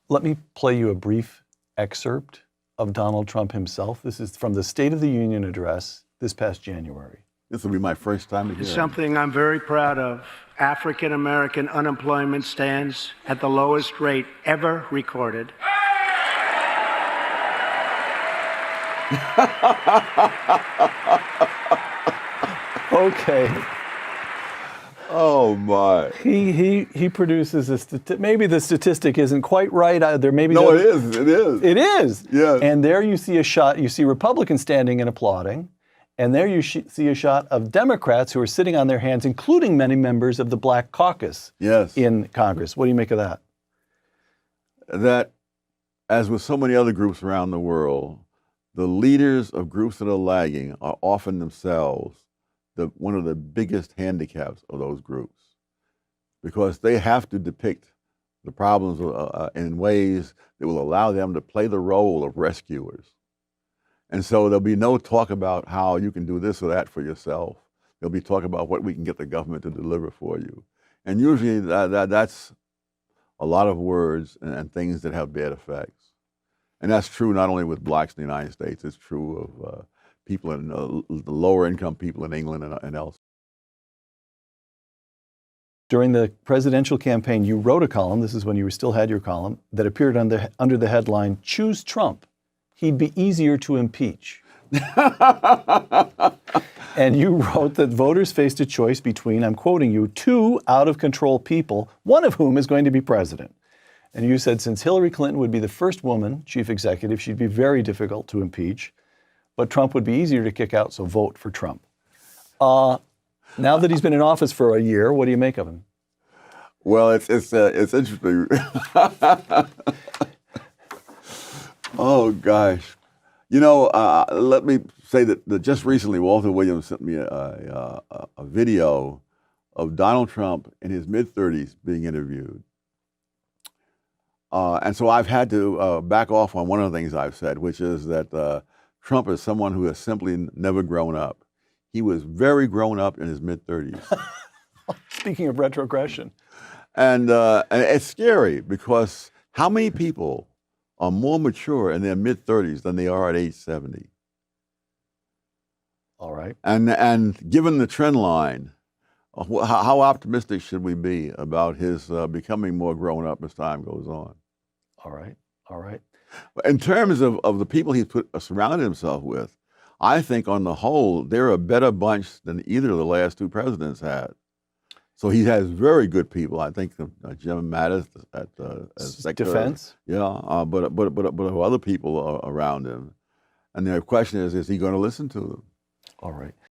Let me play you a brief excerpt of Donald Trump himself. This is from the State of the Union address this past January. This will be my first time to hear it. Something I'm very proud of. African American unemployment stands at the lowest rate ever recorded. Okay. Oh my! He produces a maybe the statistic isn't quite right. There maybe no, it is. It is. It is. Yes. And there you see a shot. You see Republicans standing and applauding, and there you see a shot of Democrats who are sitting on their hands, including many members of the Black Caucus. Yes. In Congress. What do you make of that? That, as with so many other groups around the world, the leaders of groups that are lagging are often themselves one of the biggest handicaps of those groups, because they have to depict the problems in ways that will allow them to play the role of rescuers. And so there'll be no talk about how you can do this or that for yourself. There'll be talk about what we can get the government to deliver for you. And usually that's a lot of words and things that have bad effects. And that's true not only with blacks in the United States, it's true of people in the lower income people in England and elsewhere. During the presidential campaign, you wrote a column, this is when you still had your column, that appeared under the headline, "Choose Trump. He'd be easier to impeach." And you wrote that voters faced a choice between, I'm quoting you, two out-of-control people, one of whom is going to be president. And you said since Hillary Clinton would be the first woman chief executive, she'd be very difficult to impeach, but Trump would be easier to kick out, so vote for Trump. Now that he's been in office for a year, what do you make of him? Well, it's interesting. Oh, gosh. You know, let me say that just recently, Walter Williams sent me a video of Donald Trump in his mid-30s being interviewed. And so I've had to back off on one of the things I've said, which is that Trump is someone who has simply never grown up. He was very grown up in his mid-30s. Speaking of retrogression. And it's scary, because how many people are more mature in their mid-30s than they are at age 70? All right. And given the trend line, how optimistic should we be about his becoming more grown up as time goes on? All right. All right. In terms of the people he's surrounded himself with, I think on the whole, they're a better bunch than either of the last two presidents had. So he has very good people. I think Jim Mattis at Secretary. Defense. Yeah, but other people are around him. And the question is he going to listen to them? All right.